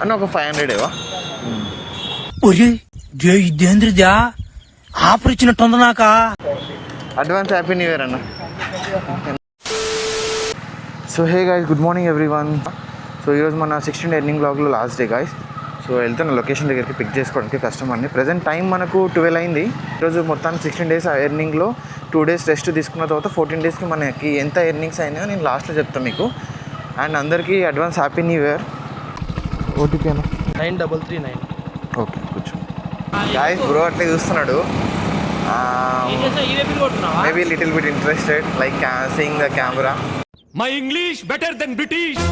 అన్న ఒక 500 ఏవా? ఇదేంద్రదా ఆఫర్ ఇచ్చినట్టుంది నాక. అడ్వాన్స్ హ్యాపీ న్యూ ఇయర్ అన్న. So hey guys, good morning everyone. So ఈరోజు మన 16 ఎర్నింగ్ బ్లాగ్లో లాస్ట్ డే గాయ్స్. సో వెళ్తున్న లొకేషన్ దగ్గరికి పిక్ చేసుకోవడానికి కస్టమర్ని. ప్రజెంట్ టైం మనకు 12 అయింది. ఈరోజు మొత్తానికి 16 డేస్ ఎర్నింగ్లో 2 days రెస్ట్ తీసుకున్న తర్వాత 14 daysకి మనకి ఎంత ఎర్నింగ్స్ అయినాయో నేను లాస్ట్లో చెప్తాను మీకు. అండ్ అందరికీ advance happy new year. OTP అన్న 9339. ఓకే కూర్చో గాయ్స్. బ్రో అట్లే చూస్తున్నాడు. Maybe little bit interested like seeing the camera. My English better then British.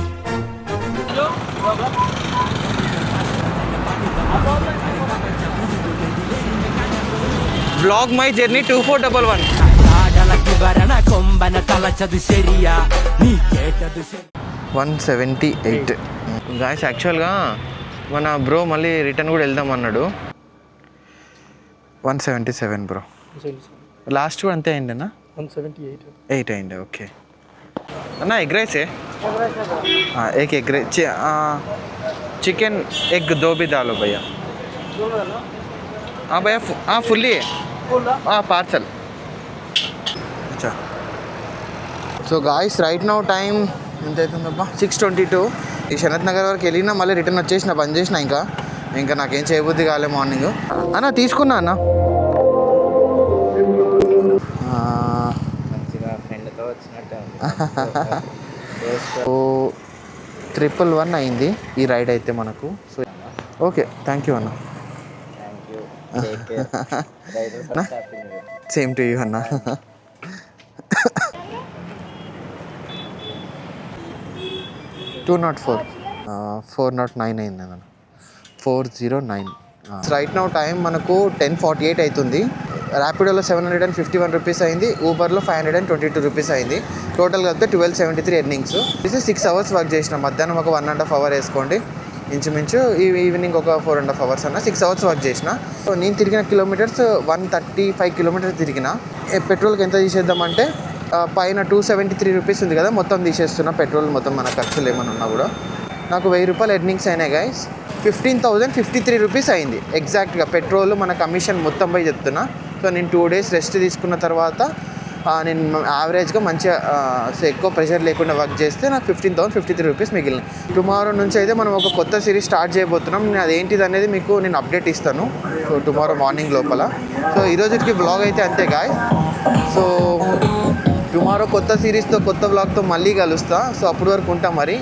Blog my journey 2411. 178 guys. యాక్చువల్గా మన బ్రో మళ్ళీ రిటర్న్ కూడా వెళ్దాం అన్నాడు. 177 బ్రో. లాస్ట్ కూడా అంతే అయింది అన్న. 178 అయింది. ఓకే అన్న ఎగ్ రైసే एक एग राइस चिकन एग 2 भी डालो भैया. हाँ भैया हाँ फुल्ली हाँ पार्सल. अच्छा so guys right now time ఎంత అవుతుందబ్బా? 6:22. ఈ శరత్ నగర్ వరకు వెళ్ళినా మళ్ళీ రిటర్న్ వచ్చేసిన, బంద్ చేసిన. ఇంకా నాకేం చేయబుద్ధి కాలే మార్నింగ్. అన్న తీసుకున్నా అన్న. ఫ్రెండ్తో వచ్చినట్టు. సో 111 అయింది ఈ రైడ్ అయితే మనకు. సో ఓకే థ్యాంక్ యూ అన్న. సేమ్ టు యూ అన్న. 204 409 అయింది అన్న. 409. రైట్ నౌ టైం మనకు 10:48 అవుతుంది. ర్యాపిడోలో 751 రూపీస్ అయింది. ఊబర్లో 522 రూపీస్ అయింది. టోటల్ కలిపితే 1273 ఎర్నింగ్స్. ఇది 6 hours వర్క్ చేసిన. మధ్యాహ్నం ఒక 1.5 hour వేసుకోండి ఇంచుమించు. ఈవినింగ్ ఒక 4.5 hours అన్న. 6 hours వర్క్ చేసిన. సో నేను తిరిగిన కిలోమీటర్స్ 135 kilometers తిరిగిన. పెట్రోల్కి ఎంత తీసేద్దామంటే పైన 273 రూపీస్ ఉంది కదా, మొత్తం తీసేస్తున్నా. పెట్రోల్ మొత్తం మన ఖర్చులు ఏమైనా ఉన్నా కూడా నాకు 1000 రూపాయలు ఎర్నింగ్స్ అయినాయి గైస్. 15,053 రూపీస్ అయింది ఎగ్జాక్ట్గా. పెట్రోల్ మన కమిషన్ మొత్తం పోయి చెప్తున్నా. సో నేను 2 days రెస్ట్ తీసుకున్న తర్వాత నేను యావరేజ్గా మంచిగా ఎక్కువ ప్రెషర్ లేకుండా వర్క్ చేస్తే నాకు 15,053 రూపీస్ మిగిలినాయి. టుమారో నుంచి అయితే మనం ఒక కొత్త సిరీస్ స్టార్ట్ చేయబోతున్నాం. నేను అదేంటిది అనేది మీకు నేను అప్డేట్ ఇస్తాను. సో టుమారో మార్నింగ్ లోపల. సో ఈరోజుకి బ్లాగ్ అయితే అంతే గాయ్. సో టుమారో కొత్త సిరీస్తో కొత్త బ్లాగ్తో మళ్ళీ కలుస్తా. సో అప్పటి వరకు ఉంటాం మరి.